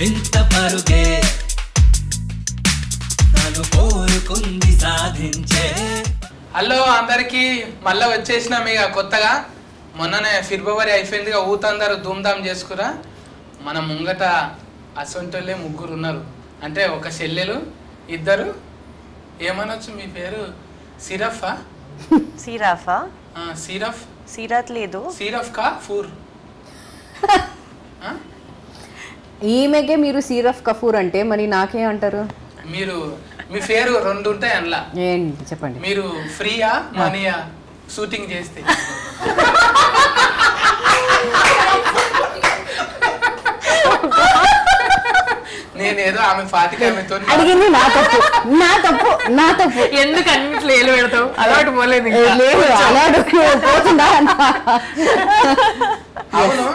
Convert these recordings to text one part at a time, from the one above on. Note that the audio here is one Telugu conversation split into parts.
ఇంత పరుగే తను కోరుకుంది సాధించే. హలో అందరికి, మళ్ళీ వచ్చేసినాం ఇక కొత్తగా. మొన్ననే ఫిబ్రవరి అయిపోయిందిగా, ఊతందరూ ధూమ్ధామ్ చేసుకురా. మన ముంగట అసొంటోళ్ళే ముగ్గురు ఉన్నారు. అంటే ఒక చెల్లెలు, ఇద్దరు. ఏమనొచ్చు మీ పేరు? సిరఫా? సిరాఫా? సిరఫ్ సిరాత్ లేదు. సిరఫ్ కా ఫూర్? ఈమెకే మీరు సిరఫ్ కఫూర్ అంటే మరి నాకే అంటారు? మీరు మీ పేరు రెండు ఉంటాయి అందులో. ఏంటి చెప్పండి. మీరు ఫ్రీయా మనీయా షూటింగ్ చేస్తే? నేనేదో ఆమె ఫాతిక ఆమెతో అడిగింది నా తప్పు, నా తప్పు, నా తప్పు. ఎందుకు అన్నిట్లో ఏలు పెడతావు? అలవాటు పోలేదు. లేదు అలవాటు పోతుందా? అవును,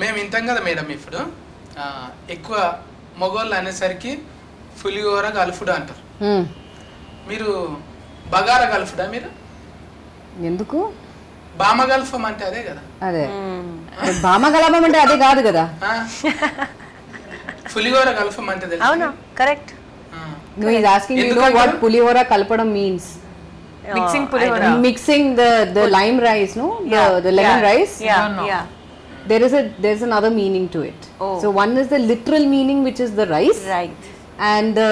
మేము వింటాం కదా మేడం. ఇప్పుడు ఎక్కువ మగవాళ్ళు అనేసరికి పులిహోర గల్ఫుడు అంటారు. మీరు బగారా గల్ఫుడా? మీరు ఎందుకు బామ గల్ఫం అంటే అదే కదా? అదే బామ గలభం అంటే అదే కాదు కదా. పులిహోర గల్ఫం అంటే తెలుసు. అవును, correct. No, he's asking you know what pulihora kalpadam means. Mixing pulihora. Mixing the lime rice, no? The lemon rice. Yeah. There's another meaning to it. So one is the literal meaning, which is the rice. Right. And the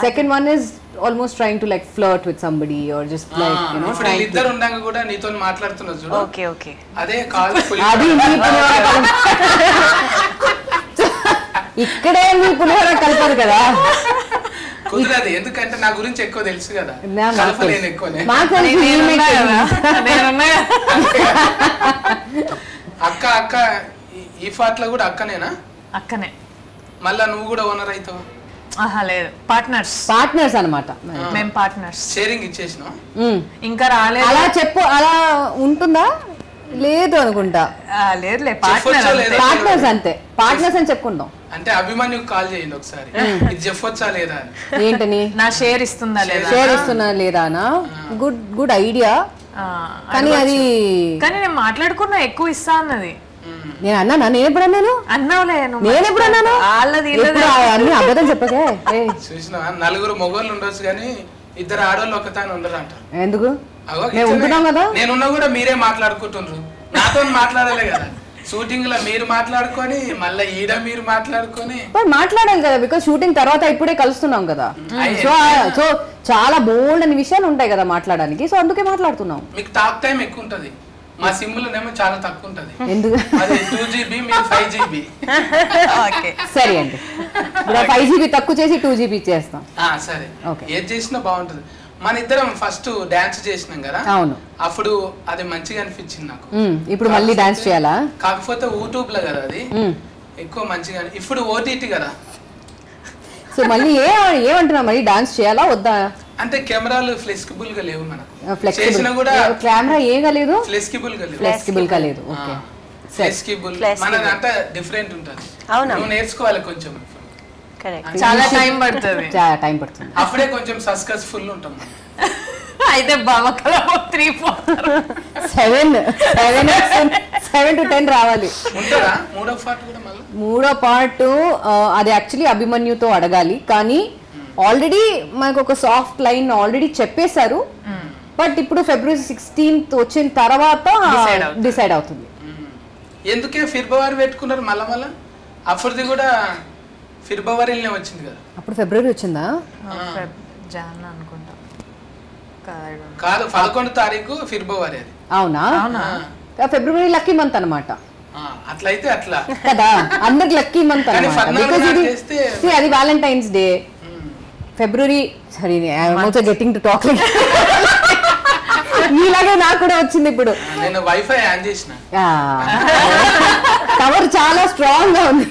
second one is almost trying to like flirt with somebody or just like, you know, ఇప్పుడు ఇద్దరు ఉండంగా కూడా నీతో మాట్లాడుతున్నారు చూడు. ఓకే. అదే కాల్ అది మీ పులిహోర ఇక్కడే మీ పులిహోర కలపదు కదా. కుదరదు, ఎందుకంటే నా గురించి ఎక్కువ తెలుసు కదా. కలపలేను ఎక్కువనే. అక్క ఈ ఫాట్ లో కూడా అక్కనేనా? అక్కనే. మళ్ళా నువ్వు కూడా ఓనర్ అవుతావు? లేదు, పార్ట్నర్స్ అన్నమాట. మేము పార్ట్నర్స్. షేరింగ్ ఇచ్చేసినా? ఇంకా రాలేదు. అలా చెప్పు, అలా ఉంటుందా? లేదు అనుకుంటా. లేదులే, పార్ట్నర్స్ అంతే. పార్ట్నర్స్ అని చెప్పుకుంటాం. అంటే అభిమన్యు కాల్ చేయండి ఒకసారి, ఇది చెప్పొచ్చా లేదా అని. ఏంటని? నా షేర్ ఇస్తుందా లేదా? షేర్ ఇస్తున్నా లేదానా? Good idea. కానీ అది నేను మాట్లాడుకున్నా ఎక్కువ ఇస్తా అన్నది. నేను అన్నానా? నేను ఎప్పుడు అన్నాను? అన్నావులే. నేను ఎప్పుడు అన్నాను? అన్ని అబద్ధం చెప్పకే. చూసినా, నలుగురు మొగోళ్ళు ఉండొచ్చు కానీ ఇద్దరు ఆడవాళ్ళు ఒకతాని ఉండరు అంటారు. ఎందుకు? ఉంటున్నాం కదా. నేనున్నా కూడా మీరే మాట్లాడుకుంటున్నారు, నాతో మాట్లాడాలి కదా. షూటింగ్ లో మీరు మాట్లాడుకొని మళ్ళీ ఈడ మీరు మాట్లాడుకొని మాట్లాడాలి కదా. బికాస్ షూటింగ్ తర్వాత ఇప్పుడే కలుస్తున్నాం కదా. సో చాలా బోల్డ్ అని విషయాలు ఉంటాయి కదా మాట్లాడడానికి. సో అందుకే మాట్లాడుతున్నాం. మీకు టాక్ టైం ఎక్కువ ఉంటది, మా సిమ్లోనేమో చాలా తక్కువ ఉంటది. ఎందుకు? అది 2GB, మీరు 5GB. సరే అండి, 5GB తక్కువ చేసి 2GB చేస్తాం. సరే, ఏది చేసినా బాగుంటది. మన ఇద్దరం ఫస్ట్ డాన్స్ చేసినాం కదా. అవును, అప్పుడు అది మంచిగా అనిపించింది నాకు. ఇప్పుడు మళ్ళీ డాన్స్ చేయాలా? కాకపోతే యూట్యూబ్ లో కదా అది ఎక్కువ మంచిగా. ఇప్పుడు ఓటీటీ కదా. సో మళ్ళీ ఏమంటున్నా, మళ్ళీ డాన్స్ చేయాలా వద్దా? అంటే కెమెరాలు ఫ్లెక్సిబుల్ గా లేవు మనకు. కెమెరా ఏగా లేదు, ఫ్లెక్సిబుల్ గా లేదు. ఓకే, ఫ్లెక్సిబుల్ మనది అంతా డిఫరెంట్ ఉంటుంది. నువ్వు నేర్చుకోవాలి కొంచెం. చాలా టైం పడుతుంది. అప్పుడే కొంచెం సక్సెస్ఫుల్ ఉంటాం. అయితే సెవెన్ టు 10 రావాలి. ఉంటారా మూడో పార్ట్ కూడా? మళ్ళీ మూడో పార్ట్ అది యాక్చువల్లీ అభిమన్యుతో అడగాలి. కానీ ఆల్రెడీ మనకు ఒక సాఫ్ట్ లైన్ ఆల్రెడీ చెప్పేశారు. బట్ ఇప్పుడు February 16th వచ్చిన తర్వాత డిసైడ్ అవుతుంది. ఎందుకే ఫిబ్రవరి పెట్టుకున్నారు మళ్ళా? అప్పుడుది కూడా ఫిబ్రవరిలోనే వచ్చింది కదా. అప్పుడు ఫిబ్రవరి వచ్చిందా? అనుకుంటా కాదు, 11వ తారీఖు ఫిబ్రవరి. అది అవునా? ఫిబ్రవరి లక్కీ మంత్ అనమాట. అట్లయితే అట్లా కదా, అందరికి లక్కీ మంత్ అనమాట. అది Valentine's day. February sorry, I'm also getting to talk like మీలాగే నాకు కూడా వచ్చింది ఇప్పుడు. నేను వైఫై ఆన్ చేసిన, కవర్ చాలా స్ట్రాంగ్ గా ఉంది.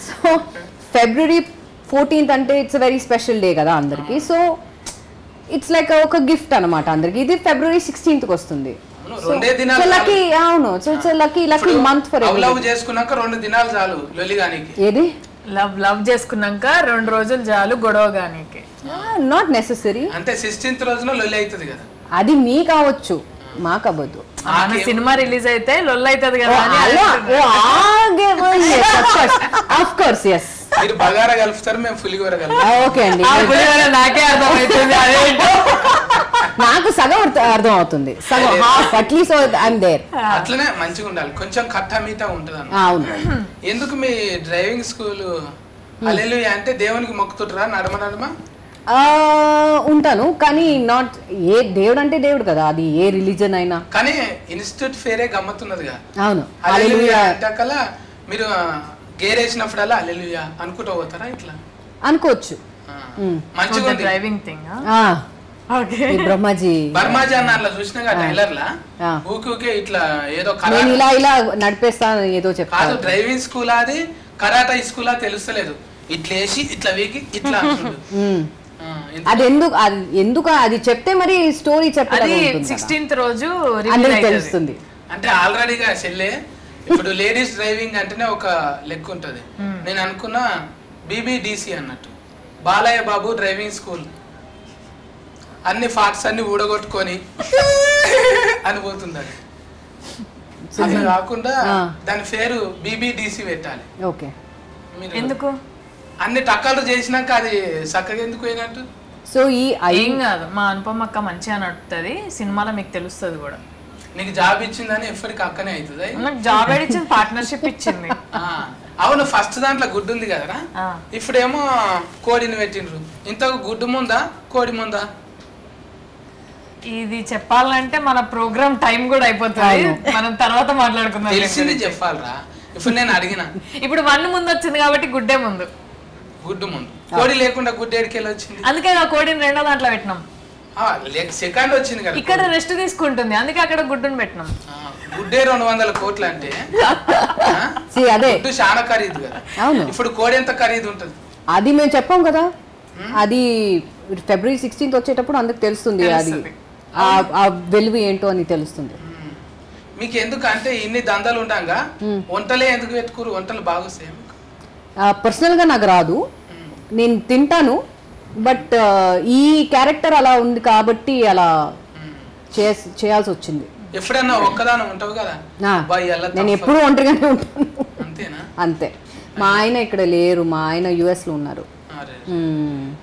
సో February 14th అంటే ఇట్స్ వెరీ స్పెషల్ డే కదా అందరికి. సో ఇట్స్ లైక్ ఒక గిఫ్ట్ అనమాట అందరికి. ఇది February 16th కి వస్తుంది. లక్కీ. అవును, so it's lucky month for every. Love చేసుకున్నాక 2 దినాలు చాలు లొలిగానికి. ఏది? లవ్ చేసుకున్నాక 2 రోజులు చాలు గొడవగానికి. Not necessary. అంటే 16th రోజున లొల్లి అవుతుంది కదా. అది మీ కావచ్చు, మాకు అవ్వదు. సినిమా రిలీజ్ అయితే లొల్లి అవుతుంది కదా. Course yes. మీరు బగారా కలుపుతారు, మేము పులిగోర కలుపుతాం. ఓకే అండి. నాకే అర్థమవుతుంది అదేంటో. నాకు సగం అర్థం అవుతుంది, సగం హాఫ్ అట్లీస్ట్ ఐఎమ్ దేర్. అట్లనే మంచిగా ఉండాలి, కొంచెం కట్టా మీటా ఉంటది అన్న. అవును. ఎందుకు మీ డ్రైవింగ్ స్కూల్ హల్లెలూయా అంటే దేవునికి మొక్కుతుంటారా నడమ నడమ? ఉంటాను, కానీ నాట్ ఏ దేవుడు అంటే దేవుడు కదా, అది ఏ రిలీజన్ అయినా. కానీ ఇన్స్టిట్యూట్ ఫేరే గమ్మత్తున్నదిగా. అవును. హల్లెలూయా అంటకల్లా మీరు గేర్ వేసినప్పుడల్లా హల్లెలూయా అనుకుంటూ పోతారా ఇట్లా? అనుకోవచ్చు. మంచిగా ఉంది డ్రైవింగ్ థింగ్. బ్రహ్మాజీ బర్మాజీ అన్న అట్లా చూసినా టైలర్ లా ఊకే ఇట్లా ఏదో నేను ఇలా ఇలా నడిపేస్తాను ఏదో చెప్తాను. కాదు, డ్రైవింగ్ స్కూల్ అది కరాటా స్కూల్ తెలుస్తలేదు. ఇట్లా వేసి ఇట్లా వీకి ఇట్లా అది ఎందుకు అది చెప్తే మరి స్టోరీ చెప్పాలి. 16th రోజు అందరికి తెలుస్తుంది. అంటే ఆల్రెడీగా చెల్లే ఇప్పుడు లేడీస్ డ్రైవింగ్ అంటేనే ఒక లెక్క ఉంటది. నేను అనుకున్నా బీబీడీసీ అన్నట్టు, బాలయ్య బాబు డ్రైవింగ్ స్కూల్, అన్ని ఫాట్స్ అన్ని ఊడగొట్టుకొని అని పోతుంది. అది అట్లా కాకుండా దాని పేరు బీబీడీసీ పెట్టాలి. ఓకే. ఎందుకు అన్ని టక్కలు చేసినాక అది చక్కగా ఎందుకు పోయినట్టు? సో ఈ ఏం కాదు, మా అనుపమ అక్క మంచిగా నడుపుతుంది సినిమాలో, మీకు తెలుస్తుంది కూడా. నీకు జాబ్ ఇచ్చిందని ఎప్పటికి అక్కనే అవుతుంది. నాకు జాబ్ ఇచ్చింది, పార్ట్నర్షిప్ ఇచ్చింది. అవును, ఫస్ట్ దాంట్లో గుడ్డు ఉంది కదరా, ఇప్పుడేమో కోడిని పెట్టిండ్రు. ఇంత గుడ్డు ముందా కోడి ముందా? ఇది చెప్పాలంటే మన ప్రోగ్రామ్ టైం కూడా అయిపోతుంది, మనం తర్వాత మాట్లాడుకుందాం. తెలిసింది చెప్పాలరా. ఇప్పుడు నేను అడిగిన, ఇప్పుడు 1 ముందు వచ్చింది కాబట్టి గుడ్డే ముందు. గుడ్డు ముందు కోడి లేకుండా గుడ్డు ఎడికెళ్ళి వచ్చింది. అందుకే ఆ కోడిని రెండో దాంట్లో పెట్టినాం. సెకండ్ వచ్చింది కదా, ఇక్కడ రెస్ట్ తీసుకుంటుంది, అందుకే అక్కడ గుడ్డుని పెట్టినాం. గుడ్డే 200 కోట్లు అంటే అదే గుడ్డు చాలా ఖరీదు కదా. అవును. ఇప్పుడు కోడి ఎంత ఖరీదు ఉంటుంది అది మేము చెప్పాం కదా, అది February 16th వచ్చేటప్పుడు అందుకు తెలుస్తుంది, అది ఆ వెలుగు ఏంటో అని తెలుస్తుంది. మీకు ఎందుకు అంటే ఇన్ని దందాలు ఉంటాగా వంటలే ఎందుకు పెట్టుకోరు? వంటలు బాగా వస్తాయి. పర్సనల్ గా నాకు రాదు, నేను తింటాను, బట్ ఈ క్యారెక్టర్ అలా ఉంది కాబట్టి అలా చేయాల్సి వచ్చింది. ఎప్పుడన్నా ఒక్కదానం ఉంటావు కదా, నేను ఎప్పుడు ఒంటరిగానే ఉంటాను. అంతేనా? అంతే. మా ఆయన ఇక్కడ లేరు, మా ఆయన US లో ఉన్నారు.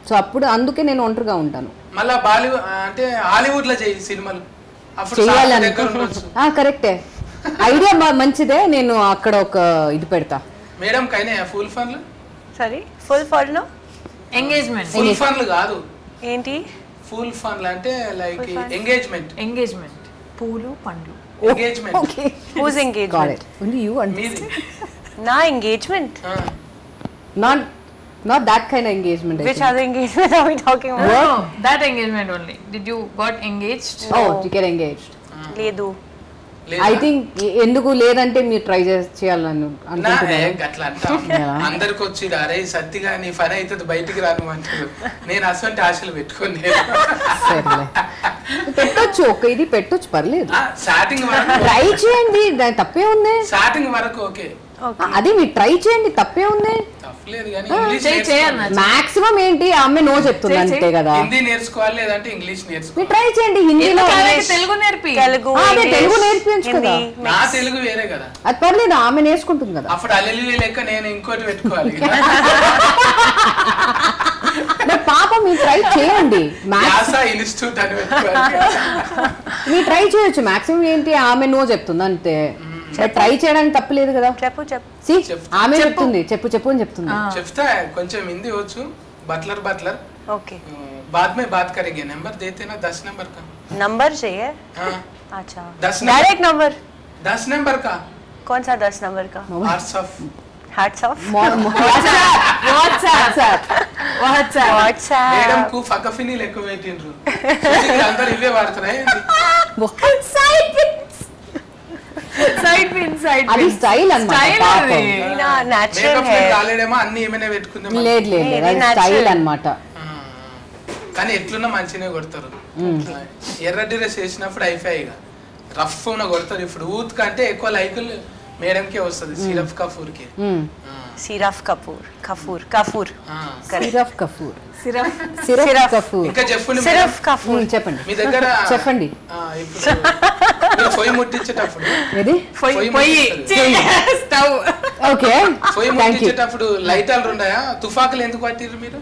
సో అప్పుడు అందుకే నేను ఒంటరిగా ఉంటాను. మళ్ళా బాలీవుడ్ అంటే హాలీవుడ్ లో చేయి సినిమాలు, చేయాలని. కరెక్టే, ఐడియా మంచిదే. నేను అక్కడ ఒక ఇది పెడతా. మేడం కైనా ఫుల్ ఫన్లు? సారీ, ఫుల్ ఫన్లు ఎంగేజ్మెంట్. ఫుల్ ఫన్లు కాదు, ఏంటి ఫుల్ ఫన్లు అంటే లైక్ ఎంగేజ్మెంట్. ఎంగేజ్మెంట్ పూలు పండ్లు. Engagement. Whose engagement? Only you and మీది. నా engagement? not that kind of engagement. Which other engagement are we talking about? No, that engagement only. Did you got engaged? Oh, you get engaged. లేదు. I think ఎందుకు లేదంటే మీరు ట్రై చేయాలని అనుకుంటున్నారు. అట్లా అంటాం అందరికి వచ్చి అరే సత్తిగా నీ పని అవుతుంది బయటికి రాను అంటారు. నేను అసలు ఆశలు పెట్టుకోండి. పెట్టొచ్చు, ఒక ఇది పెట్టొచ్చు, పర్లేదు. స్టార్టింగ్ వరకు ట్రై చేయండి, దాని తప్పే ఉంది. స్టార్టింగ్ వరకు ఓకే, అదే మీరు ట్రై చేయండి, తప్పే ఉంది. తప్పలేదు కానీ ఇంగ్లీష్ మాక్సిమం ఏంటి అమ్మాయి నో చెప్తుంది అంతే కదా. హిందీ నేర్చుకోవాలి లేదంటే ఇంగ్లీష్ నేర్చుకోవాలి. మీరు ట్రై చేయండి, హిందీలో తెలుగు నేర్పి. తెలుగు నేర్పించు కదా. నా తెలుగు వేరే కదా, అది పర్లేదు, ఆమె నేర్చుకుంటుంది కదా. అప్పుడు అల్లెలు లెక్క నేను ఇంకోటి పెట్టుకోవాలి. పాప మీరు ట్రై చేయండి, ఇన్స్టిట్యూట్ అని పెట్టుకోవాలి. మీరు ట్రై చేయొచ్చు. మాక్సిమం ఏంటి ఆమె నో చెప్తుంది అంతే, ట్రై చేయడానికి తప్పలేదు కదా. ఆమె చెప్తుంది చెప్పు చెప్పు అని చెప్తుంది. చెప్తా కొంచెం హిందీ వచ్చు. బట్లర్ బట్లర్ ओके, बाद में बात करेंगे. नंबर देते ना 10 नंबर का. नंबर चाहिए? हाँ. अच्छा, 10 डायरेक्ट नंबर? 10 नंबर का. कौन सा 10 नंबर का? व्हाट्सएप. व्हाट्सएप? WhatsApp. మేడం కు ఫకఫిని లెక్క పెట్టిండ్రు. అందరూ ఇవే వాడుతున్నాయి. సైడ్ పిన్ అది స్టైల్ అన్నమాట. నేచురల్ హెయిర్ కాలేడేమో అన్ని ఏమైనా పెట్టుకుందాం. లేదు లేదు, అది స్టైల్ అన్నమాట. కానీ ఎట్లున్నా మంచినే కొడతారు. ఎర్ర డ్రెస్ వేసినప్పుడు అయిపోయిగా రఫ్ ఉన్న కొడతారు. ఇప్పుడు ఊత్ కంటే ఎక్కువ లైకులు మేడం కే వస్తుంది. సిరఫ్ కపూర్ కి. Syrup Kapoor, Kapoor Kapoor syrup Kapoor, syrup Kapoor. ఇంకా చెప్పండి సిరఫ్ కపూర్, చెప్పండి మీ దగ్గర చెప్పండి. ఇప్పుడు పొయ్యి ముట్టించేటప్పుడు పొయ్యి స్టవ్ ఓకే పోయి థ్యాంక్ యూ. ముట్టించేటప్పుడు లైటాలు ఉన్నాయా? తుఫాకులు ఎందుకు పట్టిర్రు మీరు?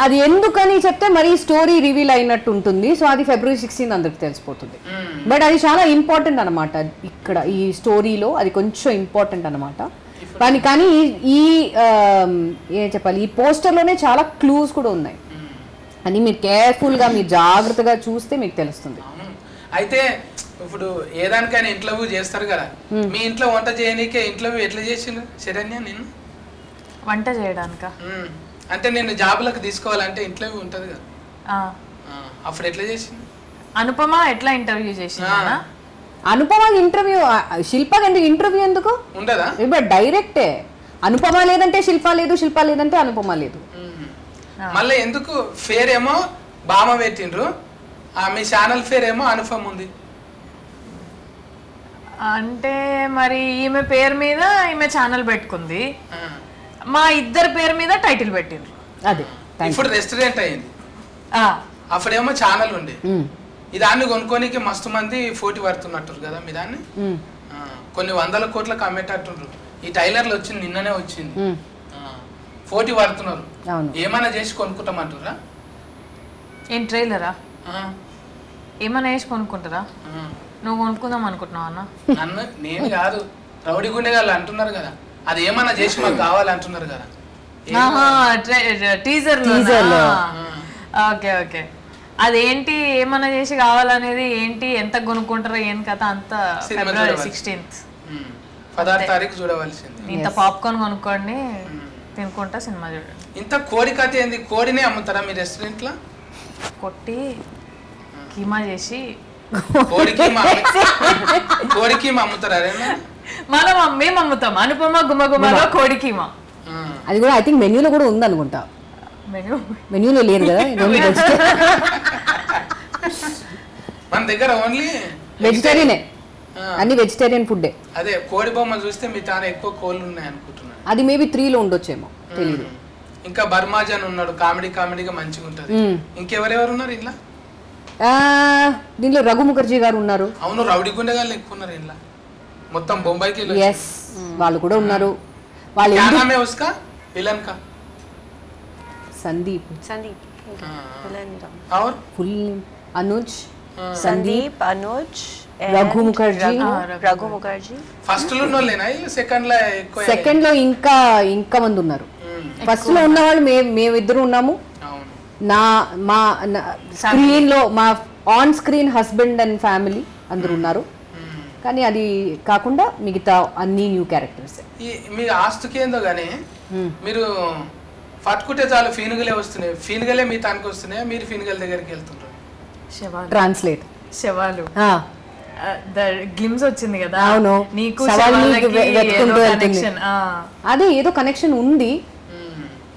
అది ఎందుకని చెప్తే మరి స్టోరీ రివీల్ అయినట్టు ఉంటుంది. సో అది February 16 అందరికి తెలిసిపోతుంది. బట్ అది చాలా ఇంపార్టెంట్ అనమాట. ఇక్కడ ఈ స్టోరీలో అది కొంచెం ఇంపార్టెంట్ అనమాట. కానీ ఈ ఏం చెప్పాలి, ఈ పోస్టర్లోనే చాలా క్లూస్ కూడా ఉన్నాయి. అని మీరు కేర్ఫుల్గా మీరు జాగ్రత్తగా చూస్తే మీకు తెలుస్తుంది. అయితే ఇప్పుడు ఏదానికైనా ఇంటర్వ్యూ చేస్తారు కదా, మీ ఇంట్లో వంట చేయనీకే ఇంటర్వ్యూ ఎట్లా చేసిండ్రు శరణ్య? నేను వంట చేయడానికా? అంటే నేను జాబులకు తీసుకోవాలంటే ఇంటర్వ్యూ ఉంటది కదా, అప్పుడు ఎట్లా చేసింది? అనుపమ ఎట్లా ఇంటర్వ్యూ చేసిందా? అనుపమ ఇంటర్వ్యూ, శిల్పకి ఎందుకు ఇంటర్వ్యూ ఎందుకు ఉండదా? ఇప్పుడు డైరెక్టే. అనుపమ లేదంటే శిల్ప లేదు, శిల్ప లేదంటే అనుపమ లేదు. మళ్ళీ ఎందుకు ఫేర్ ఏమో బామ పెట్టిండ్రు, మీ ఛానల్ ఫేర్ ఏమో అనుపమ ఉంది. అంటే మరి ఈమె పేరు మీద ఈమె ఛానల్ పెట్టుకుంది, మా ఇద్దరు పేరు మీద టైటిల్ పెట్టిండ్రు. అదే ఇప్పుడు రెస్టారెంట్ అయింది, అప్పుడేమో ఛానల్ ఉండే. ఈ దాన్ని కొనుక్కోనికి మస్తు మంది పోటీ పడుతున్నట్టు కదా మీ దాన్ని. కొన్ని 100 కోట్లకు అమ్మేటట్టుండ్రు. ఈ టైలర్లు వచ్చింది నిన్ననే వచ్చింది, పోటీ పడుతున్నారు. ఏమైనా చేసి కొనుక్కుంటామంటారా? ఏం ట్రైలరా? ఏమైనా వేసి కొనుక్కుంటారా? నువ్వు కొనుక్కుందాం అనుకుంటున్నావు అన్న? నన్ను నేను కాదు, రౌడీ గుండెగాళ్ళు అంటున్నారు కదా, అది ఏమన్నా చేసి మాకు కావాలంటున్నారు కదా. టీజర్. Okay okay. అదేంటి ఏమన్నా చేసి కావాలనేది ఏంటి, ఎంత కొనుక్కుంటారో ఏం కథ అంతా February 16th 16వ తారీఖు చూడవలసింది. ఇంత పాప్కార్న్ కొనుక్కోండి, తినుకుంటా సినిమా చూడండి. ఇంత కోడి కథ ఏంది? కోడినే అమ్ముతారా మీ రెస్టారెంట్ లో? కొట్టి కీమా చేసి కోడికి అమ్ముతారా? మేము అమ్ముతాం. అనుపమ గుమగుమలో కోడి కీమా. అది కూడా ఐ థింక్ మెన్యూలో కూడా ఉంది అనుకుంటా. మెన్యూలో లేదు కదా, మన దగ్గర ఓన్లీ వెజిటేరియనే, అన్ని వెజిటేరియన్ ఫుడ్డే. అదే కోడి బొమ్మ చూస్తే మీ తాను ఎక్కువ కోళ్ళు ఉన్నాయి అనుకుంటున్నాను. అది మేబీ 3లో ఉండొచ్చేమో తెలియదు. ఇంకా బర్మాజన్ ఉన్నాడు, కామెడీగా మంచిగా ఉంటది. ఇంకెవరెవరు ఉన్నారు ఇలా? దీంట్లో రఘు ముఖర్జీ గారు ఉన్నారు. అవును, రౌడీ గుండెగాళ్ళు ఎక్కువ ఉన్నారు ఇలా, మొత్తం బొంబాయికి. ఎస్, వాళ్ళు కూడా ఉన్నారు. వాళ్ళు విలన్ కా సందీప్ ఫుల్ అనుజ్, సందీప్, అనుజ్, రఘు ముఖర్జీ. ఫస్ట్ లో ఉన్నోళ్ళేనా? సెకండ్ లో ఇంకా మంది ఉన్నారు. ఫస్ట్ లో ఉన్న వాళ్ళు మేమిద్దరు ఉన్నాము. మా స్క్రీన్ లో మా on screen husband and family అందరు ఉన్నారు. కానీ అది కాకుండా మిగతా అన్ని న్యూ క్యారెక్టర్స్. మీ ఆస్తుకి ఏందో గానీ మీరు పట్టుకుంటే చాలు ఫీనుగలే వస్తున్నాయి. ఫీనుగలే మీ తానికి వస్తున్నాయి, మీరు ఫీనుగల దగ్గరికి వెళ్తుంటారు. ట్రాన్స్లేట్ శవాలు గ్లిమ్స్ వచ్చింది కదా. అవును, నీకు అదే ఏదో కనెక్షన్ ఉంది.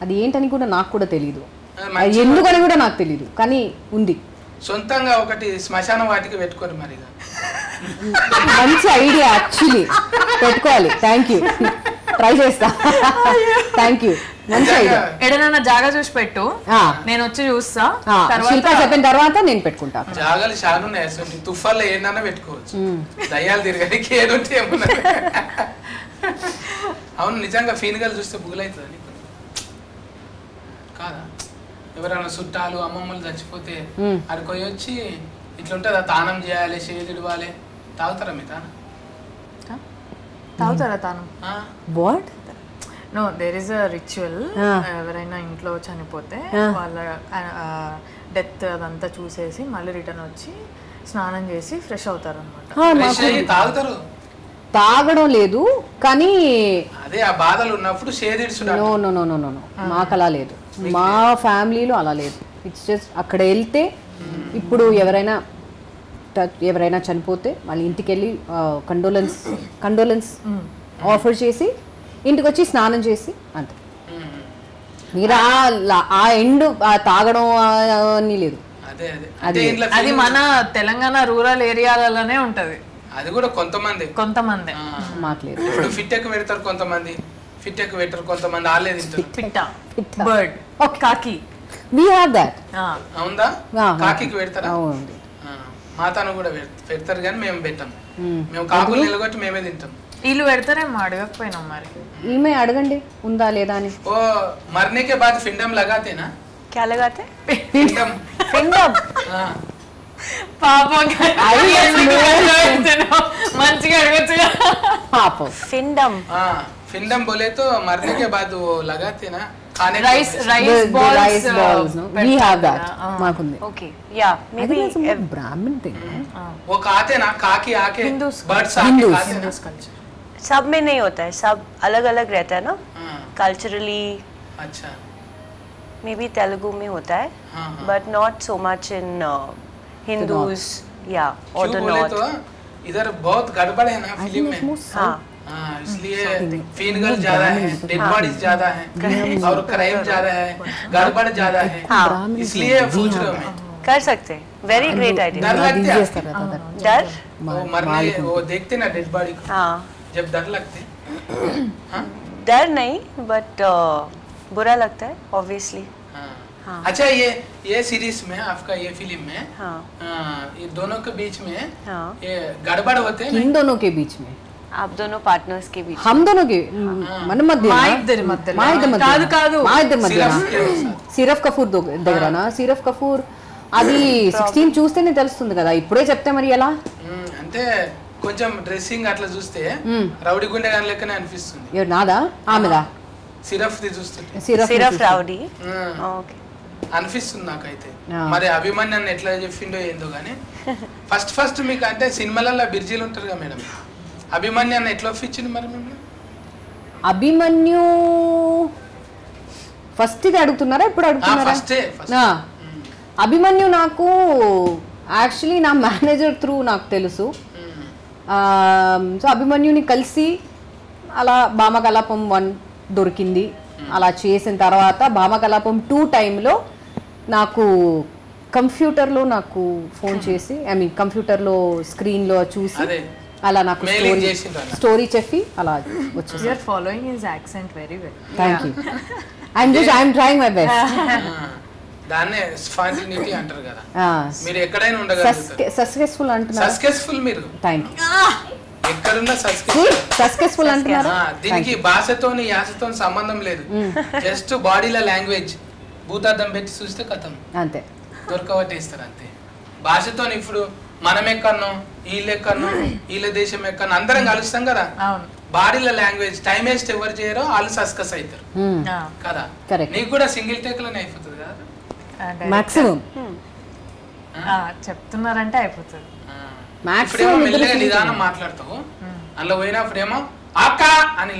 అది ఏంటని కూడా నాకు కూడా తెలీదు, ఎందుకని కూడా నాకు తెలీదు, కానీ ఉంది. సొంతంగా ఒకటి శ్మశాన వాటికి పెట్టుకోరు మరి. మంచి ఐడియా యాక్చువల్లీ, పెట్టుకోవాలి. థ్యాంక్ యూ, ట్రై చేస్తా. థ్యాంక్ యూ, మంచి ఐడియా. ఎడనన్నా జాగా చూసి పెట్టు, నేను వచ్చి చూస్తా. చెప్పిన తర్వాత నేను పెట్టుకుంటా. జాగాలు చాలా ఉన్నాయి, తుఫాన్లో ఏదన్నా పెట్టుకోవచ్చు. దయ్యాలు తిరగడానికి ఏడుంటే ఏమన్నా. అవును, నిజంగా ఫీనుగలు చూస్తే బుగులవుతుంది కాదా? ఎవరైనా చుట్టాలు అమ్మమ్మలు చచ్చిపోతే అడిపోయి వచ్చి ఇట్లుంటుందా, తానం చేయాలి, షేలు ఇవ్వాలి. తాగుతారా మీ తాను? తాగుతారా తాను? What? No, there is a ritual. ఎవరైనా ఇంట్లో చనిపోతే వాళ్ళ డెత్ అదంతా చూసేసి మళ్ళీ రిటర్న్ వచ్చి స్నానం చేసి ఫ్రెష్ అవుతారు అనమాట. తాగుతారు? తాగడం లేదు, కానీ అదే ఆ బాధలు ఉన్నప్పుడు no no no no no, మాకు అలా లేదు. మా ఫ్యామిలీలో అలా లేదు. ఇట్స్ జస్ట్ అక్కడ వెళ్తే, ఇప్పుడు ఎవరైనా చనిపోతే వాళ్ళ ఇంటికి వెళ్ళి కండోలెన్స్ ఆఫర్ చేసి ఇంటికి వచ్చి స్నానం చేసి అంతే. మీరు ఆ ఎండ్ తాగడం అని లేదు. అది మన తెలంగాణ రూరల్ ఏరియాలలోనే ఉంటది. అది కూడా కొంతమంది మాకు లేదు. ఇప్పుడు ఫిట్ ఎక్ పెడతారు కొంతమంది, ఫిట్ ఎక్ పెట్టారు కొంతమంది. ఆలేదు బర్డ్ కాకి we have that. అవుందా? కాకికి పెడతారా? మాతాను కూడా పెడతారు కానీ మేము పెట్టాం. మేము కాకులు నిలగొట్టి మేమే తింటాం. వీళ్ళు పెడతారేమో అడగకపోయినాం మరి. ఈమె అడగండి ఉందా లేదా అని. ఓ మरने के बाद फिंडम लगाते ना? क्या लगाते? फिंडम. फिंडम. हाँ. పాపం మంచిగా అడగచ్చు. పాపం. फिंडम. हाँ फिंडम बोले तो मरने के बाद वो लगाते ना खाने రైస్ को. Rice Rice balls, balls no? We have that. మాకుంది. Okay. Yeah. I Maybe. think it's a Brahmin thing. वो खाते ना खा के आके Hindus. बर्ड्स आके Hindus. खाते ना. Hindus culture. सब में नहीं होता है. सब अलग अलग रहता है ना. हाँ, Culturally, अच्छा. maybe Telugu में होता है. हाँ, हाँ. But not so much in Hindus. Yeah. Or क्यों the बोले north. तो इधर बहुत गड़बड़ है ना I फिल्म think में. it's more हाँ. हाँ इसलिए फीनगल ज्यादा है, डेड बॉडीज ज्यादा है और क्राइम ज्यादा है, गड़बड़ ज्यादा है. हाँ. इसलिए पूछ रहा हूँ मैं. कर सकते हैं. Very great idea. डर लगता है చేస్తారు కదా. डर. वो मरने वो देखते ना डेड बॉडी को हाँ. जब डर लगते. हाँ डर नहीं but बुरा लगता है obviously. हाँ. हाँ. अच्छा ये सीरीज में आपका ये फिल्म में हाँ. ये दोनों के बीच में हाँ. ये गड़बड़ होते हैं किन दोनों के बीच में? आप दोनों पार्टनर्स के बीच. हम दोनों के మన మధ్య మా ఇద్దరి మధ్యలో. మా ఇద్దరి మధ్య కాదు, కాదు. మా ఇద్దరి మధ్య సిరఫ్ కపూర్ దగ్గరనా? సిరఫ్ కపూర్ అది 16 చూస్తేనే తెలుస్తుంది కదా, ఇప్పుడే చెప్తే మరి ఎలా? అంటే కొంచెం డ్రెస్సింగ్ అట్లా చూస్తే రౌడీ గుండె గాని లెక్కనే అనిపిస్తుంది. ఎవరు నాదా ఆమెదా? సిరఫ్ ది చూస్తుంటే सिर्फ राउडी. ओके. అనిపిస్తుంది నాకైతే. మరి అభిమన్యాన్ని ఎట్లా చెప్పిండో ఏందో గానీ ఫస్ట్ మీకు అంటే సినిమాలలో బిర్జీలు ఉంటారు కదా మేడం, అభిమన్యాన్ని ఎట్లా ఒప్పించింది మరి మిమ్మల్ని? అభిమన్యు ఫస్ట్ ఇది అడుగుతున్నారా ఇప్పుడు అడుగుతున్నారా? ఫస్టే అభిమన్యు నాకు యాక్చువల్లీ నా మేనేజర్ త్రూ నాకు తెలుసు. సో అభిమన్యుని కలిసి అలా భామకలాపం 1 దొరికింది. అలా చేసిన తర్వాత భామకలాపం 2 టైంలో నాకు కంప్యూటర్లో నాకు ఫోన్ చేసి కంప్యూటర్లో స్క్రీన్లో చూసి అలా నాకు స్టోరీ చెప్పి అలా వచ్చేసి. You are following his accent very well. Thank you. I'm trying my best. దాన్నే స్పాంటినిటీ అంటారు కదా, మీరు ఎక్కడైనా ఉండగలుగుతారు. సక్సెస్ఫుల్ అంటున్నారు. సక్సెస్ఫుల్ మీరు థ్యాంక్ యూ. ఎక్కడున్నా సక్సెస్ఫుల్ అంటున్నారా? దీనికి భాషతోని యాసతోని సంబంధం లేదు, జస్ట్ బాడీలో లాంగ్వేజ్ భూతార్థం పెట్టి చూస్తే కథం అంతే, దొరకవట్టేస్తారు అంతే. భాషతో ఇప్పుడు మనం ఎక్కడనో వీళ్ళు ఎక్కడనో వీళ్ళ దేశం ఎక్కడనో అందరం కలుస్తాం కదా, బాడీలో లాంగ్వేజ్ టైం వేస్ట్ ఎవరు చేయరో వాళ్ళు సస్కస్ అవుతారు కదా. నీకు కూడా సింగిల్ టేక్ లోనే అయిపోతుంది కదా మాక్సిమం. చెప్తున్నారంటే అయిపోతుంది. ఇప్పుడేమో మెల్లగా నిదానం మాట్లాడతావు, అందులో పోయినప్పుడేమో అక్క అని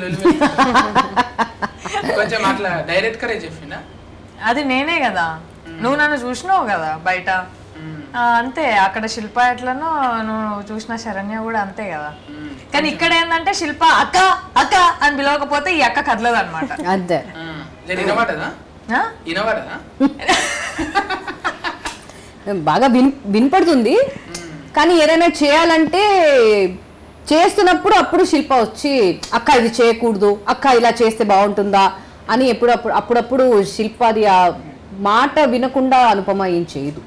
కొంచెం అట్లా డైరెక్ట్ గా చెప్పినా. అది నేనే కదా, నువ్వు నన్ను చూసినావు కదా బయట, అంతే. అక్కడ శిల్ప ఎట్లనో నువ్వు చూసిన శరణ్య కూడా అంతే కదా. కానీ ఇక్కడ ఏంటంటే శిల్ప అక్క అక్క అని పిలవకపోతే ఈ అక్క కదలదు అనమాట. అంతే. వినబడదా? వినబడదా? బాగా వినపడుతుంది, కానీ ఏదైనా చేయాలంటే చేస్తున్నప్పుడు అప్పుడు శిల్ప వచ్చి అక్క ఇది చేయకూడదు, అక్క ఇలా చేస్తే బాగుంటుందా అని అప్పుడప్పుడు శిల్ప అది ఆ మాట వినకుండా అనుపమ ఏం చేయదు.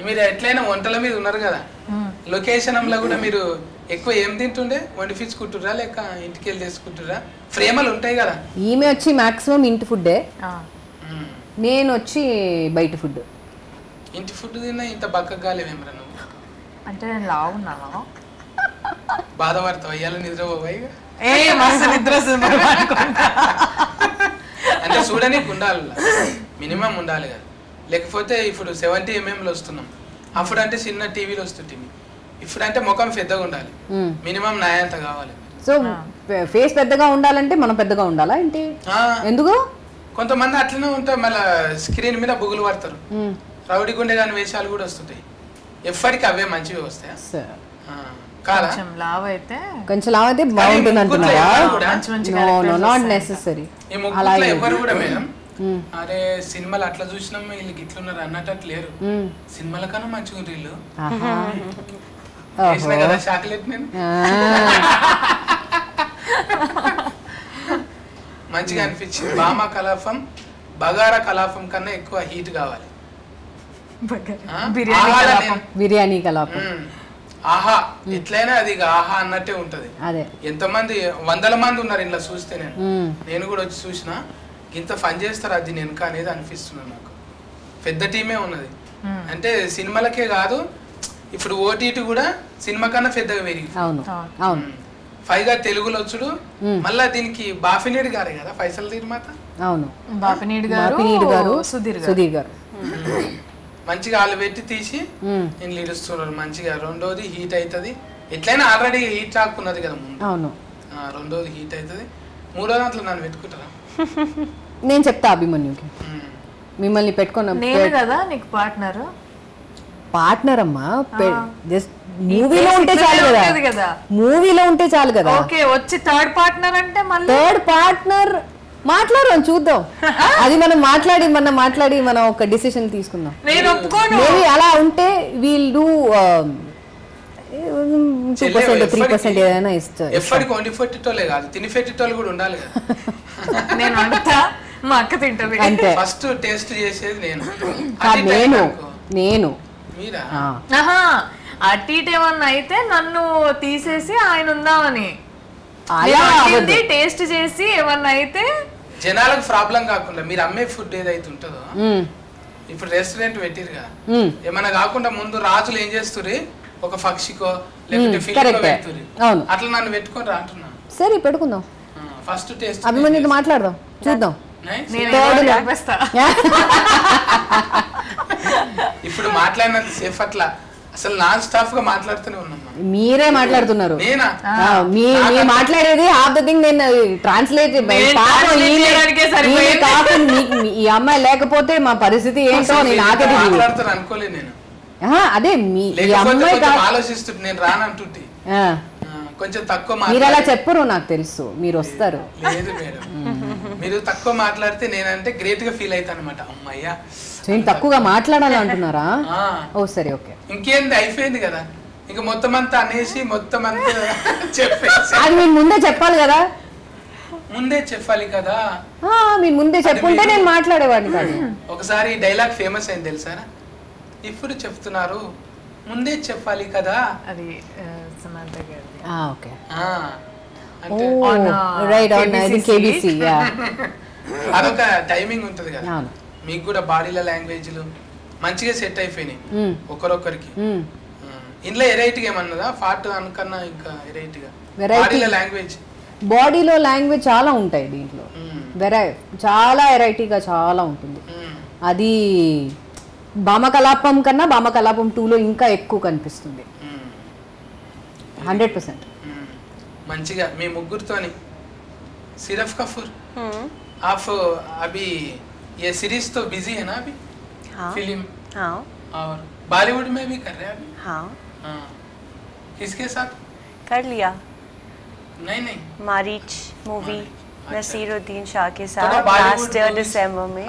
మీరు ఎట్లయినా వంటల మీద ఉన్నారు కదా, లొకేషన్లో కూడా మీరు ఎక్కువ ఏం తింటుండే? వండిపించుకుంటుర్రా లేక ఇంటికి వెళ్ళి చేసుకుంటుర్రా? ఫ్రేమలు ఉంటాయి కదా. ఈమె వచ్చి మాక్సిమం ఇంటి ఫుడ్డే, నేను వచ్చి బయట ఫుడ్. ఇంటి ఫుడ్ తిన్నా ఇంత బక్కగా లేవేమరా నువ్వు? అంటే నేను లావు ఉన్నాను. బాధపడతావు అయ్యాల నిద్రపోయి నిద్ర అంటే చూడనీకి ఉండాలి, మినిమం ఉండాలి కదా. లేకపోతే ఇప్పుడు 70 mm వస్తున్నాం, అప్పుడు అంటే చిన్న టీవీలో వస్తుంటుంది, ఇప్పుడు అంటే ముఖం పెద్దగా ఉండాలి, మినిమం నాయంత కావాలి. సో ఫేస్ పెద్దగా ఉండాలంటే మనం పెద్దగా ఉండాలా ఏంటి? ఎందుకు కొంతమంది అట్లనే ఉంటారు, మళ్ళీ స్క్రీన్ మీద బుగులు పడతారు, రౌడీ గుండె కాని వేషాలు కూడా వస్తుంటాయి. ఎప్పటికీ అవే మంచివి వస్తాయి కాదా? కొంచెం లావ్ అయితే బాగుంటుంది అంటున్నారా? Not necessary. అలా ఎవరు కూడా మేడం అరే సినిమాలు అట్లా చూసినాం వీళ్ళకి ఇట్లున్నారు అన్నట్టు లేరు, సినిమాల కన్నా మంచిగా వీళ్ళు కదా. చాక్లెట్ నేను మంచిగా అనిపించింది. బామా కలాపం బగారా కలాపం కన్నా ఎక్కువ హీట్ కావాలి. బిర్యానీ కలాపం. ఆహా ఎట్లయినా అది ఇక ఆహా అన్నట్టే ఉంటది. అదే ఎంతమంది 100 మంది ఉన్నారు ఇంట్లో చూస్తే నేను కూడా వచ్చి చూసిన ఇంత ఫన్ చేస్తారు అది వెనుక అనేది అనిపిస్తున్నాను నాకు. పెద్ద టీమే ఉన్నది అంటే సినిమాలకే కాదు ఇప్పుడు ఓటీటీ కూడా సినిమా కన్నా పెద్దగా పెరిగి. అవును అవును పైగా తెలుగులో వచ్చుడు మళ్ళా దీనికి బాఫినేడు గారే కదా పైసలు నిర్మాత. అవును బాపినీడ్ గారు సుధీర్ గారు మంచిగా వాళ్ళు పెట్టి తీసి నేను లీడుస్తున్నారు మంచిగా. రెండోది హీట్ అవుతుంది ఎట్లయినా ఆల్రెడీ హీట్ రాకున్నది కదా ముందు. అవును రెండోది హీట్ అవుతుంది. మూడో దాంట్లో నన్ను పెట్టుకుంటారా? నేను చెప్తా అభిమన్యుకి మిమ్మల్ని పెట్టుకున్నా కదా నీకు పార్ట్నర్ అమ్మా. జస్ట్ మూవీలో ఉంటే చాలు కదా మూవీలో ఉంటే చాలు కదా. ఓకే వచ్చి థర్డ్ పార్ట్నర్ అంటే మళ్ళీ థర్డ్ పార్ట్నర్ మాట్లాడదాం చూద్దాం. అది మనం మాట్లాడి మనం ఒక డిసిషన్ తీసుకుందాం. నేను ఒప్పుకోను. మేబీ అలా ఉంటే వీల్ డూ 2% 3% ఏదైనా ఇస్తారు. ఎప్పటికి వండి పెట్టేటోళ్ళే కాదు తిని పెట్టేటోళ్ళు కూడా ఉండాలి కదా. నేను వండుతా మా అక్క తింటది అంతే. ఫస్ట్ టేస్ట్ చేసేది నేను మీరా? అటు ఇటు ఏమన్నా అయితే నన్ను తీసేసి ఆయన ఉందామని టేస్ట్ చేసి ఏమన్నా అయితే జనాలకు ప్రాబ్లం కాకుండా మీరు అమ్మే ఫుడ్ ఏదైతే ఉంటుందో ఇప్పుడు రెస్టారెంట్ పెట్టిరుగా ఏమన్నా కాకుండా ముందు రాజులు ఏం చేస్తుర్రు ఒక పక్షికో లేకపోతే ఫిల్మ్కో పెడుతుర్రు. అట్లా నన్ను పెట్టుకొని రా అంటున్నా. సరే పెట్టుకుందాం. ఫస్ట్ టేస్ట్ అభిమన్యుతో మాట్లాడదాం చూద్దాం. ఇప్పుడు మాట్లాడినంత సేఫ్ అట్లా అసలు నాన్ స్టాప్ గా మాట్లాడుతూనే ఉన్నాం. మీరే మాట్లాడుతున్నారు. నేనా మాట్లాడేది హాఫ్ ద థింగ్ నేను ట్రాన్స్లేట్ ఈ అమ్మాయి లేకపోతే మా పరిస్థితి ఏంటో నేను మాట్లాడుతాను అనుకోలేదు నేను. అదే మీ అమ్మాయి ఆలోచిస్తుంటే నేను రానంటుంటే కొంచెం తక్కువ మీరు అలా చెప్పరు నాకు తెలుసు మీరు వస్తారు. లేదు మేడం మీరు తక్కువ మాట్లాడితే నేనంటే గ్రేట్ గా ఫీల్ అవుతాను అనమాట. అమ్మయ్యా నేను తక్కువగా మాట్లాడాలి అంటున్నారా? ఓ సరే ఓకే ఇంకేంది అయిపోయింది కదా ఇంకా మొత్తం అంతా అనేసి మొత్తం అంతా చెప్పేసి అది మీరు ముందే చెప్పాలి కదా. ముందే చెప్పాలి కదా మీరు ముందే చెప్పుంటే నేను మాట్లాడేవాడిని కాదు. ఒకసారి డైలాగ్ ఫేమస్ అయింది తెలుసారా? ఇప్పుడు చెప్తున్నారు ముందే చెప్పాలి కదా. అది సమంత గారి ఓకే అదొక టైమింగ్ ఉంటది కదా. మీకు కూడా బాడీల లాంగ్వేజ్లు మంచిగా సెట్ అయిపోయినాయి ఒకరొకరికి. ఇంట్లో వెరైటీగా ఏమన్నదా పార్ట్ అనుకన్నా ఇంకా వెరైటీగా బాడీలో లాంగ్వేజ్ చాలా ఉంటాయి దీంట్లో. చాలా వెరైటీగా చాలా ఉంటుంది. అది భామకలాపం కన్నా భామకలాపం 2లో ఇంకా ఎక్కువ కనిపిస్తుంది. 100%. మంచిగా మీ ముగ్గురుతోని सिर्फ कपूर आप अभी ये सीरीज तो बिजी है ना अभी? फिल्म और बॉलीवुड में भी कर रहे हैं अभी? किसके साथ कर लिया? नहीं मारीच मूवी नसीरुद्दीन शाह के साथ लास्ट ईयर दिसंबर में.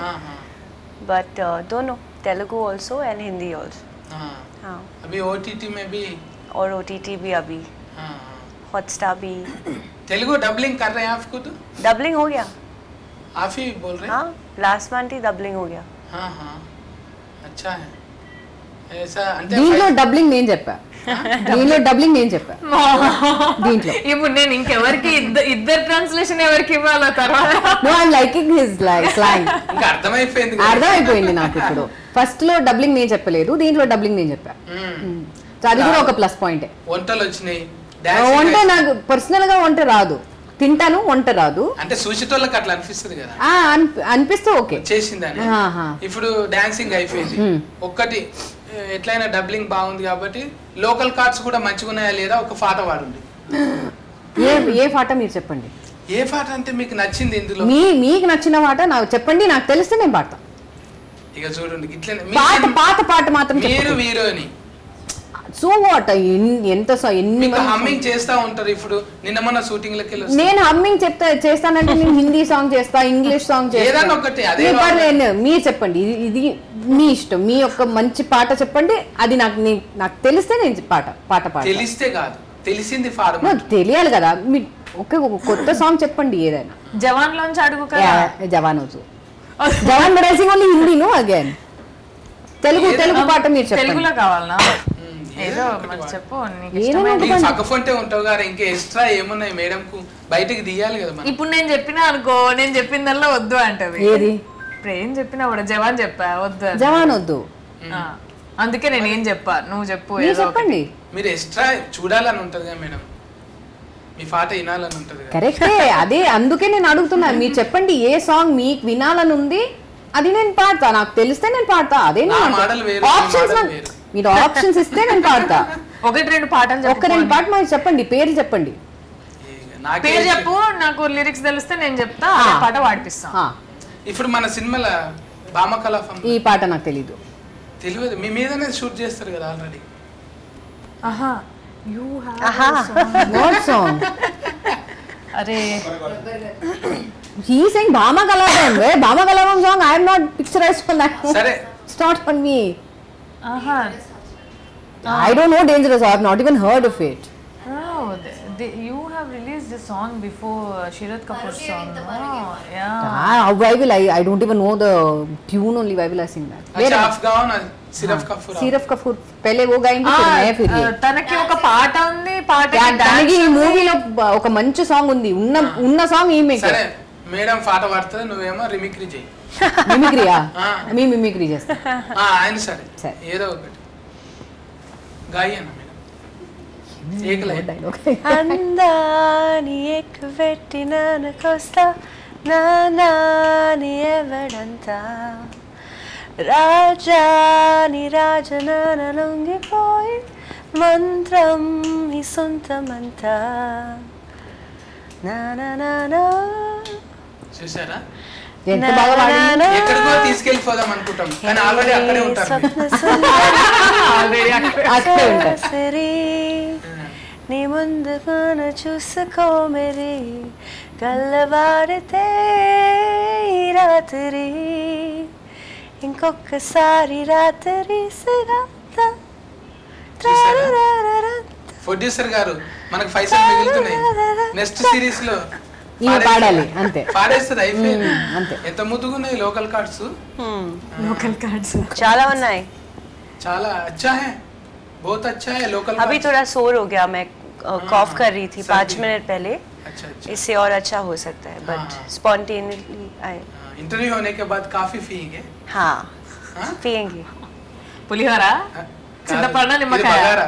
बट दोनों Telugu also and Hindi also. अभी ओटीटी में भी और ओटीटी भी अभी हॉटस्टार भी. तेलुगु डबलिंग कर रहे हैं आप खुद? डबलिंग हो गया. आप ही बोल रहे हैं? हाँ लास्ट मंथ ही डबलिंग हो गया. हाँ अच्छा है ऐसा. దీంట్లో డబ్లింగ్ నేను చెప్పా. దీంట్లో డబ్లింగ్ నేను చెప్పా. దీంట్లో ఇప్పుడు నేను ఇంకెవరికి ఇద్దరు ట్రాన్స్లేషన్ ఎవరికి ఇవ్వాలో తర్వాత. No I am liking his slang. ఇంకా అర్థమైపోయింది నాకు. ఇప్పుడు ఫస్ట్ లో డబ్లింగ్ నేను చెప్పలేదు, దీంట్లో డబ్లింగ్ నేను చెప్పా. అది కూడా ఒక ప్లస్ పాయింటే. వంటలు వచ్చినాయి. వంట నాకు పర్సనల్ గా వంట రాదు, తింటాను, వంట రాదు. అంటే చూసేటోళ్ళకి అట్లా అనిపిస్తుంది కదా. అనిపిస్తే ఓకే చేసిందని. ఇప్పుడు డాన్సింగ్ అయిపోయింది. ఒక్కటి ఎట్లయినా డబ్లింగ్ బాగుంది కాబట్టి లోకల్ కార్డ్స్ కూడా మంచిగా ఉన్నాయా లేదా ఒక పాట పాడండి. ఏ పాట మీరు చెప్పండి. ఏ పాట అంటే మీకు నచ్చింది ఇందులో? మీకు నచ్చిన పాట నాకు చెప్పండి, నాకు తెలిస్తే నేను పాడతా. ఇక చూడండి ఇట్లనే పాట మాత్రం మీరు హీరోని సో వాట్ ఎంత ఎన్ని హమ్మింగ్ చేస్తా ఉంటారు. ఇప్పుడు నిన్న మొన్న షూటింగ్ లకి నేను హమ్మింగ్ చేస్తానంటే నేను హిందీ సాంగ్ చేస్తా, ఇంగ్లీష్ సాంగ్ చేస్తా. మీరు చెప్పండి, ఇది మీ ఇష్టం. మీ యొక్క మంచి పాట చెప్పండి, అది నాకు తెలిస్తే నేను పాట పాట తెలిస్తే కాదు తెలిసింది తెలియాలి కదా. మీరు ఒక కొత్త సాంగ్ చెప్పండి ఏదైనా. జవాన్ లోంచి అడుగు. Jawan only Hindi no again Telugu పాట మీరు చెప్పండి. తెలుగులో కావాలనా? ఏదో మరి చెప్పు నీకు ఏదైనా ఇష్టమైన నీకు పక్కఫొంటే ఉంటావు కదా, ఇంకా ఎక్స్ట్రా ఏమున్నాయి మేడం కు బయటికి తీయాలి కదా మనం. ఇప్పుడు నేను చెప్పినా అనుకో, నేను చెప్పిందల్లా వద్దు అంటది. ఏది ఇప్పుడు ఏం చెప్పినా కూడా జవాన్ చెప్పా వద్దు అని. జవాన్ వద్దు, అందుకే నేను ఏం చెప్పా, నువ్వు చెప్పు మీరు ఏదో ఒకటి. చెప్పండి. మీరు ఎక్స్ట్రా చూడాలని ఉంటది కదా మేడం, మీ పాట వినాలని ఉంటది కదా. కరెక్టే, అదే అందుకే నేను అడుగుతున్నా. మీరు చెప్పండి ఏ సాంగ్ మీకు వినాలని ఉంది, అది నేను పాడతా. నాకు తెలిస్తే నేను పాడతా. అదే నా మోడల్ వేరు, నీ ఆప్షన్స్ మోడల్ వేరు. మీరు ఆప్షన్స్ ఇస్తే నేను పాడతా. ఒకటి రెండు పాటలు చెప్పు. ఒక రెండు పాటలు మాకు చెప్పండి, పేరు చెప్పండి. నాకే పేరు చెప్పు, నాకు లిరిక్స్ తెలిస్తే నేను చెప్తా, అదే పాట పాడిపిస్తా. ఆ, ఇప్పుడు మన సినిమాల భామకలాపం ఈ పాట నాకు తెలీదు. తెలియదు, మీ మీదనే షూట్ చేస్తారు కదా ఆల్రెడీ. ఆహా యు హావ్ వాట్ సాంగ్? అరే He saying Bhama Kalavam. Bhama Kalavam song I am not picturized on that. సరే It's not on me. ఆహా I don't know Dangerous. I have not even heard of it. Oh, you have released the song before Sharath Kapoor's song, no? Yeah. Why will I don't even know the tune only. Why will I sing that? अच्छा आप गाओ ना सिर्फ कपूर Siraf Kapoor. पहले वो गाएंगे फिर मैं फिर ये. తనకి ఒక పాట ఉంది, పాట తనకి ఈ మూవీలో ఒక మంచి సాంగ్ ఉంది. ఉన్న సాంగ్ ఈమె. సరే మేడం పాట పాడుతుంది, నువ్వేమో రిమిక్రీ చేయి. మిమిక్రీయా? మీ మిమిక్రీ చేస్తా. ఆయన సరే సరే. ఏదో ఒకటి గాయన మేడం. ఏక లైన్ డైలాగ్. అందాని ఎక్కువెట్టినానకొస్తా నాని ఎవడంతా రాజాని రాజనాన లొంగిపోయి మంత్రం ఈ సొంతమంతా నానా చూసారా, ఎంత బాగా పాడింది. ఎక్కడికో తీసుకెళ్ళిపోదాం అనుకుంటాం కానీ ఆల్రెడీ అక్కడే ఉంటారు మీరు. అక్కడే ఉంటారు. సరే నీ ముందుగాన చూసుకో మరి కళ్ళవారితే ఈ రాత్రి ఇంకొకసారి రాత్రి ప్రొడ్యూసర్ గారు మనకు పైసలు మిగులుతున్నాయి, నెక్స్ట్ సిరీస్ లో ఈమె పాడాలి అంతే. పాడేస్తుంది అయిపోయింది. అంతే. ఎంత ముద్దుగున్నాయి లోకల్ కార్డ్స్, లోకల్ కార్డ్స్ చాలా ఉన్నాయి. చాలా अच्छा है, बहुत अच्छा है लोकल अभी थोड़ा शोर हो गया, मैं कॉफ कर रही थी 5 मिनट पहले, अच्छा अच्छा। इससे और अच्छा हो सकता है बट स्पॉन्टेनियसली आए. इंटरव्यू होने के बाद काफी पिएंगे. हाँ हाँ? पिएंगे. పులిహోర हाँ, చింతపండు ఇది నిమ్మకాయ. బగారా.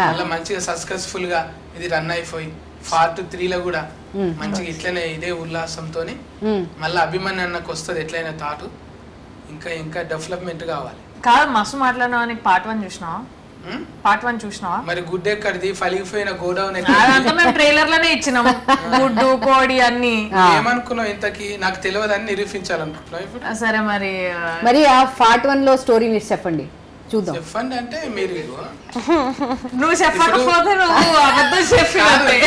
మళ్ళీ మంచిగా సక్సెస్ఫుల్ గా ఇది రన్ అయిపోయి పార్ట్ 3 లో కూడా మంచిగా ఇట్లనే ఇదే ఉల్లాసంతో మళ్ళీ అభిమన్యు అన్నకు వస్తుంది ఎట్లయినా తాటు, ఇంకా ఇంకా డెవలప్మెంట్ కావాలి. కాదు మస్తు మాట్లాడినావా, నీకు పార్ట్ 1 చూసినావా? హ్మ్? పార్ట్ 1 చూసినావా? మరి గుడ్ ఎక్కడిది, ఫలిగిపోయిన గోడౌన్ అదంతా మేము ట్రైలర్ లోనే ఇచ్చినాము, గుడ్డు కోడి అన్ని. ఏమనుకున్నావు ఇంతకి, నాకు తెలియదని నిరూపించాలనుకుంటున్నావు ఇప్పుడు. సరే మరి మరి ఆ పార్ట్ 1 లో స్టోరీ మీరు చెప్పండి చూద్దాం. చెప్పండి అంటే మీరు నువ్వు చెప్పకపోతే నువ్వు అబద్ధం చెప్పినట్టే.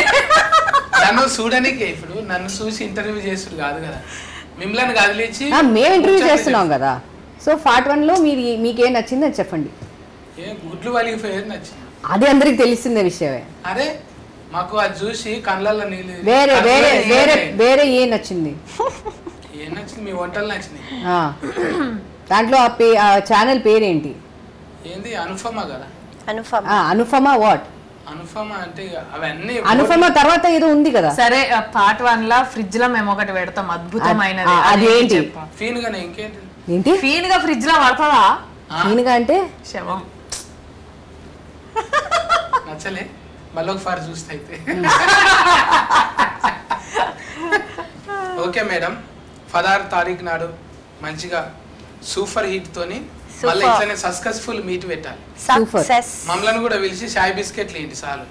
నన్ను చూడనికే, ఇప్పుడు నన్ను చూసి ఇంటర్వ్యూ చేసుడు కాదు కదా, మిమ్మల్ని కదిలించి మేము ఇంటర్వ్యూ చేస్తున్నాం కదా. సో పార్ట్ 1 లో మీరు మీకేం నచ్చింది అని చెప్పండి. గుడ్లు వలిగిపోయేది నచ్చింది, అది అందరికి తెలిసిందే విషయమే. అరే మాకు అది చూసి కళ్ళల్లో నీళ్ళు. వేరే వేరే వేరే వేరే ఏం నచ్చింది? ఏం నచ్చింది, మీ వంటలు నచ్చినాయి. ఆ, దాంట్లో ఆ ఛానల్ పేరేంటి? ఏంది అనుపమ కదా. अनुपम అనుపమ వాట్? అనుపమ అంటే అవన్నీ అనుపమ తర్వాత ఏదో ఉంది కదా. సరే పార్ట్ 1 లా ఫ్రిడ్జ్ లో మేము ఒకటి పెడతాం అద్భుతమైనది. అదేంటి? ఫీన్ గానే ఇంకేంటి ఏంటి ఫీన్ గా ఫ్రిడ్జ్ లో పడుతుందా? ఫీన్గా అంటే శవం. నచ్చలే మళ్ళీ ఒకసారి చూస్తే అయితే. ఓకే మేడం, 16 తారీఖు నాడు మంచిగా సూపర్ హిట్ తోని మళ్ళీ ఇట్లనే సక్సెస్ఫుల్ మీట్ పెట్టాలి. सक्सेस మమ్మల్ని కూడా పిలిచి చాయ్ బిస్కెట్లు ఏంటి చాలు,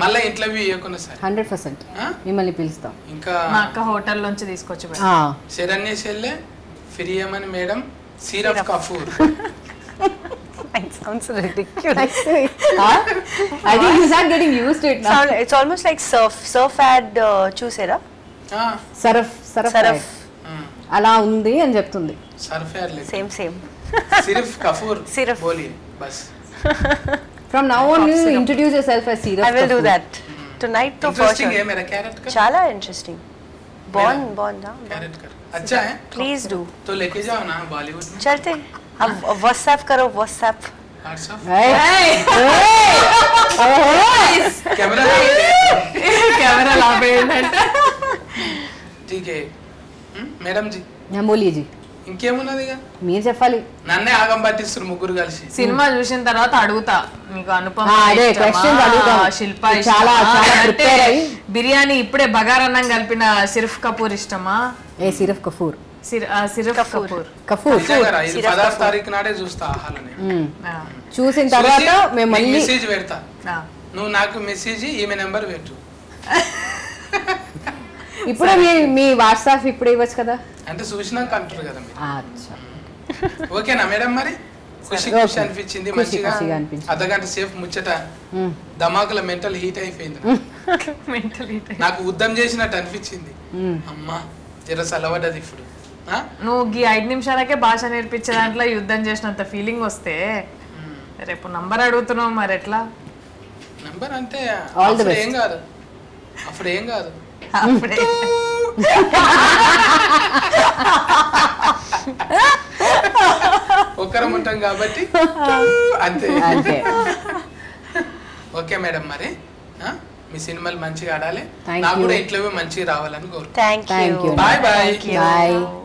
మళ్ళీ ఇంటర్వ్యూ ఇవ్వకుండా సార్ 100% మిమ్మల్ని పిలుస్తాం. ఇంకా మా అక్క హోటల్ నుంచి తీసుకొచ్చి ఆ, శరణ్య చెల్లె ఫిరియమని మేడం సిరఫ్ Kapoor. it sounds ridiculous. I think you start getting used to it now. It's almost like surf ad చూసారా? సరఫ్ అలా ఉంది అని చెప్తుంది. సర్ఫ్ సేమ్ సిరఫ్ కపూర్ Siraf. బోలి బస్. From now on you introduce yourself as Siraf I will do Kapoor. that tonight to for interesting A sure. Mera character చాలా ఇంట్రెస్టింగ్. बॉन्ड कैरेट कर अच्छा है प्लीज डू तो लेके जाओ ना बॉलीवुड में चलते अब व्हाट्सएप करो WhatsApp WhatsApp Hey. Camera camera లాపేయండి ठीक है మేడం జీ बोलिए जी ఇంకేమున్నది ఇక మీరు చెప్పాలి నన్నే ఆగం పట్టిస్తారు ముగ్గురు కలిసి సినిమా చూసిన తర్వాత అడుగుతా నీకు అనుపమ అదే ఇష్టమా? questions అడుగుతాం. శిల్ప చాలా ఇష్టమా? చాలా అంటే prepare అయ్యి. బిర్యానీ ఇప్పుడే బగారన్నం కలిపిన సిర్ఫ్ కపూర్ ఇష్టమా ఏ సిరఫ్ కఫూర్ సిర్ఫ్ కపూర్ కఫూర్ నిజంగా ఇది 16 తారీఖు నాడే చూస్తా ఆహాలని ఆ, చూసిన తర్వాత మేము మళ్ళీ మెసేజ్ పెడతా ఆ. నువ్వు నాకు మెసేజ్ ఈమె నెంబర్ పెట్టు ఇప్పుడు మీ వాట్సాప్ ఇప్పుడు ఇవ్వచ్చు కదా అంటే చూసినాక అంటారు కదా మీరు అచ్చా ఓకేనా మేడం మరి ఖుషి Okay. ఖుషి అనిపించింది ఖుషి మంచిగా ఖుషిగా అనిపించింది. అర్ధగంట సేఫ్ ముచ్చట మ్మ్. ధమాకుల మెంటల్ హీట్ అయిపోయింది Mentally. నాకు యుద్ధం చేసినట్టు అనిపించింది మ్మ్. అమ్మా జర సలవడ్డది ఇప్పుడు ఆ? నువ్వు ఈ 5 నిమిషాలకే భాష నేర్పించే దాంట్లో యుద్ధం చేసినంత ఫీలింగ్ వస్తే రేపు నంబర్ అడుగుతున్నావు మరి ఎట్లా నంబర్ అంటే All the అప్పుడు best. ఏం కాదు అప్పుడు ఏం కాదు అప్పుడే ఒక్కరం ఉంటాం కాబట్టి అంతే అంతే ఓకే మేడం మరి ఆ? మీ సినిమాలు మంచిగా ఆడాలి Thank నాకు you. కూడా ఇంట్లో మంచిగా రావాలని కోరుకుంటున్నాను thank Thank you you. Bye bye. Thank you. Bye.